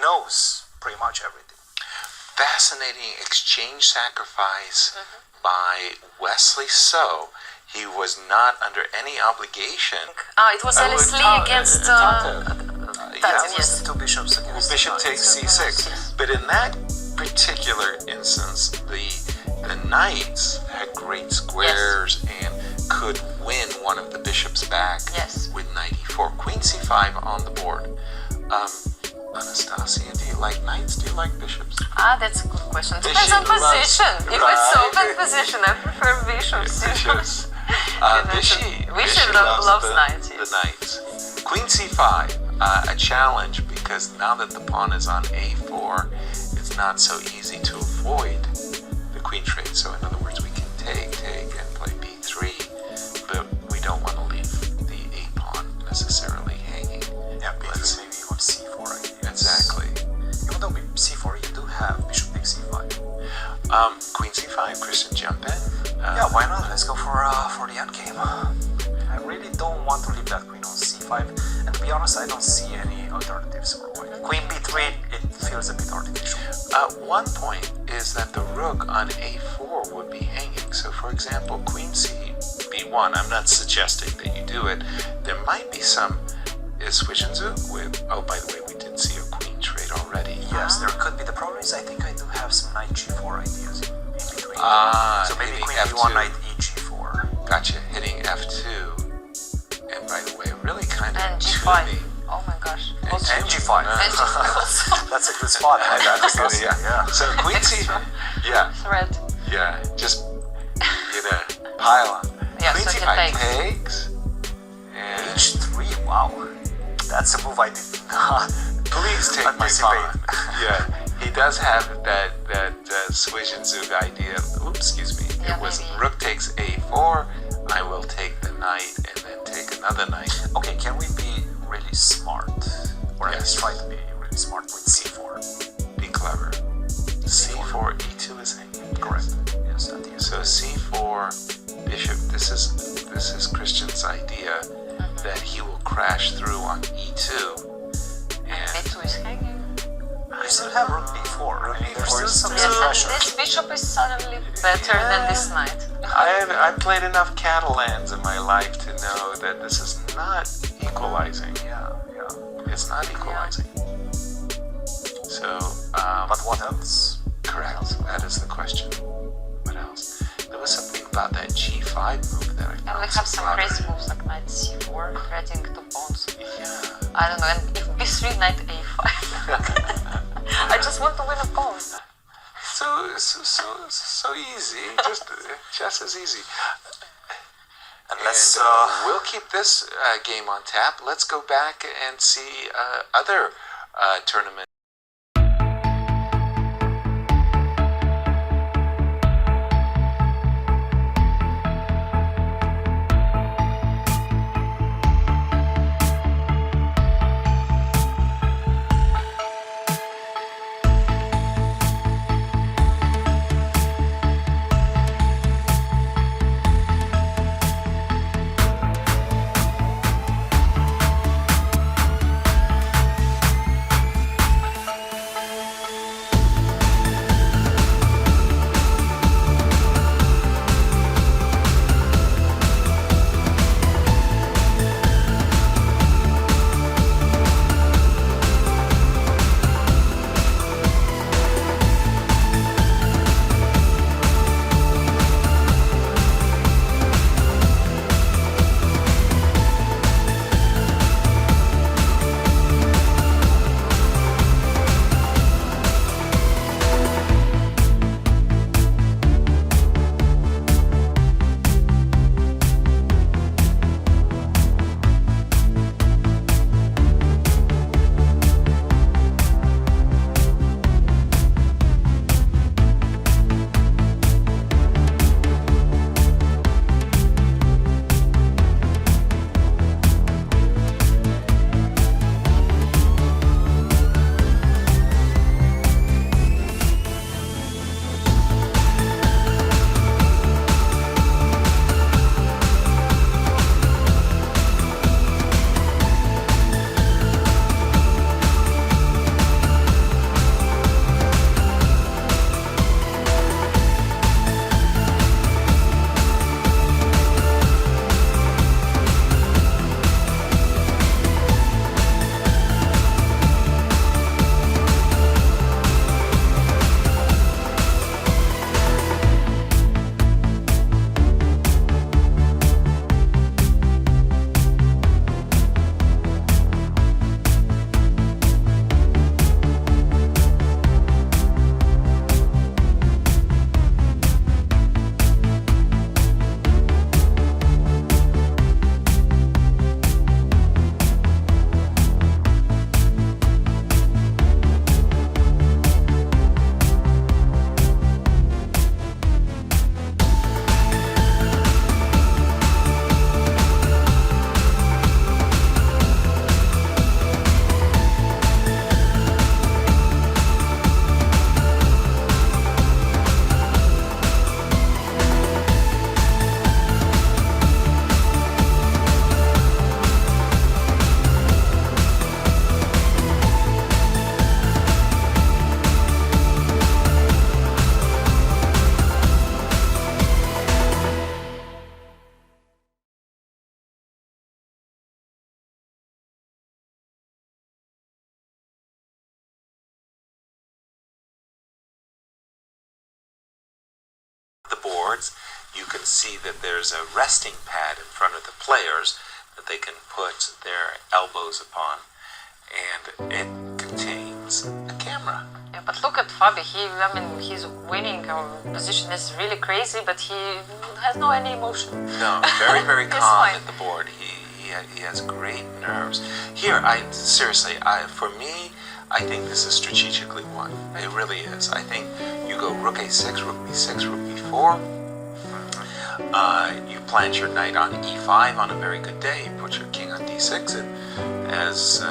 knows pretty much everything. Fascinating exchange sacrifice by Wesley So. He was not under any obligation. It was Alice Lee against Yes, two bishops against Bishop takes c6. But in that particular instance, the knights had great squares and could win one of the bishops back with knight e4. Queen c5 on the board. Anastasia, do you like knights? Do you like bishops? That's a good question. Depends on position. If it's open position, I prefer bishops. Bishops. Vishy loves knights. The knights. Queen c5, a challenge because now that the pawn is on a4, it's not so easy to avoid the queen trade. So in other words, we can take and play b3, but we don't want to leave the a pawn necessarily hanging. Yeah, b3, maybe even c4 ideas. Exactly. Even though c4, you do have bishop takes c5. Queen c5, Christian, jump in. Yeah, why not? Let's go for the endgame. I really don't want to leave that queen on c5, and to be honest, I don't see any alternatives for white. Queen b3, it feels a bit artificial. One point is that the rook on a4 would be hanging. So for example, queen c b1, I'm not suggesting that you do it. There might be some Zwischenzug with, oh, by the way, we did see a queen trade already. Yes, there could be. The problem is I think I do have some knight g4 ideas in between. So maybe queen F2. b1, knight e g4. Gotcha, hitting f2. And by the way, really kind of And g5. Oh my gosh. And g5. And g5. That's a good spot. Yeah. So queen c, Thread. just pile on. Yeah, Queen so he c5 takes. takes. And h3, wow. That's a move I did not please take my anticipate. pawn. He does have that Zwischenzug idea. Oops, excuse me. Yeah, It was maybe. rook takes a4. I will take the knight and then take another knight. Okay, can we be really smart? Or at least Yes. try to be really smart with c4. Be clever. c4, e2 is hanging. Correct. Yes, that is. So c4, bishop. This is Christian's idea that he will crash through on e2. And b2 is hanging. We still have rook b4. I mean, there's still some Yes, and pressure. this bishop is suddenly better than this knight. I played enough Catalans in my life to know that this is not equalizing. Yeah. It's not equalizing. So, But what else? correct. That is the question. What else? There was something about that g5 move that I found. And we have some crazy moves like knight c4, threading two pawns. Yeah. I don't know, and if b3, knight a5. I just want to win a pawn. So easy. Just as easy. And let's we'll keep this game on tap. Let's go back and see other tournaments. boards, you can see that there's a resting pad in front of the players that they can put their elbows upon, and it contains a camera. Yeah, but look at Fabi. He's winning. Our position is really crazy, but he has no any emotion. No, very, very He's calm fine. at the board. He has great nerves. Here, for me, I think this is strategically won. It really is. I think you go rook a6, rook b6, rook b4. You plant your knight on e5 on a very good day. You put your king on d6, and as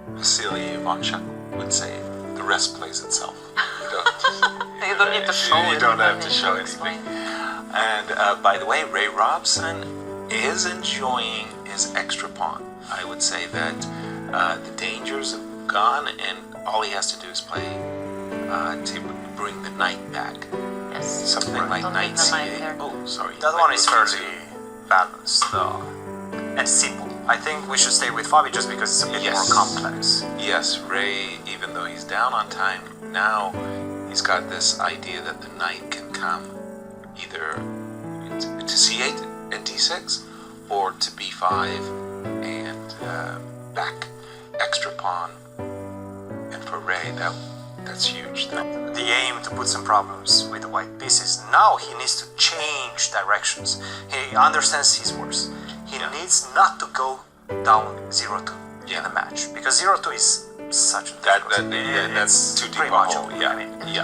Vasily Ivanchuk would say, the rest plays itself. You don't need to show it. You don't have to show explain. anything. And by the way, Ray Robson is enjoying his extra pawn. I would say that the dangers have gone, and all he has to do is play to bring the knight back. Yes. Something like Don't knight leave the knight c8. there. Oh, sorry. That one is fairly balanced though, and simple. I think we should stay with Fabi just because it's a bit more complex. Yes, Ray, even though he's down on time, now he's got this idea that the knight can come either to c8 and d6, or to b5 and back extra pawn. And for Ray, that's huge. The aim to put some problems with the white pieces. Now he needs to change directions. He understands his worst. He needs not to go down 0-2 in the match, because 0-2 is such a that's too deep a hole.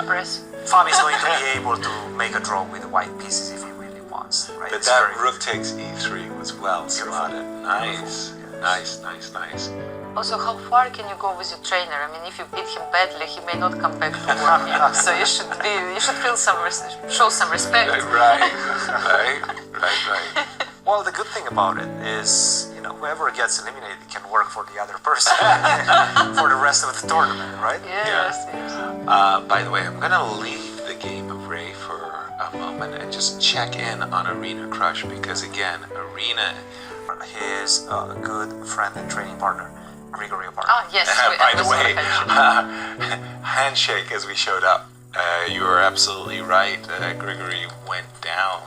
Press. Fabi's going to be able to make a draw with the white pieces if he really wants, right? But It's that very rook takes e3 was well slotted. Nice. Also, how far can you go with your trainer? I mean, if you beat him badly, he may not come back to work. So you should feel show some respect. Right. Well, the good thing about it is, whoever gets eliminated can work for the other person for the rest of the tournament, right? Yes. By the way, I'm going to leave the game of Ray for a moment and just check in on Arena Crush, because again, Arena... His good friend and training partner, Grigoriy Oparin. Ah, yes. By the way, handshake as we showed up. You were absolutely right. Grigoriy went down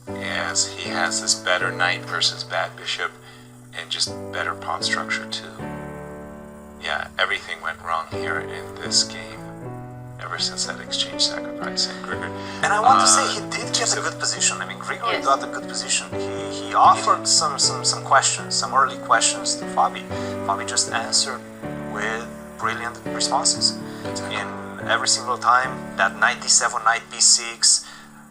as he has this better knight versus bad bishop and just better pawn structure too. Yeah, everything went wrong here in this game ever since that exchange sacrifice. And I want to say he did get a good position. I mean, Grigoriy got a good position. He offered some questions, some early questions to Fabi. Fabi just answered with brilliant responses. In every single time, that knight d7, knight b6,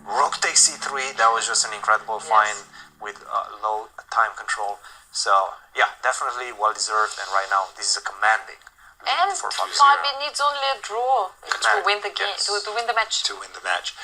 rook takes c3, that was just an incredible find with low time control. So, yeah, definitely well-deserved, and right now, this is a commanding lead And for Fabi. Fabi needs only a draw to win the game, Yes. to win the match. To win the match.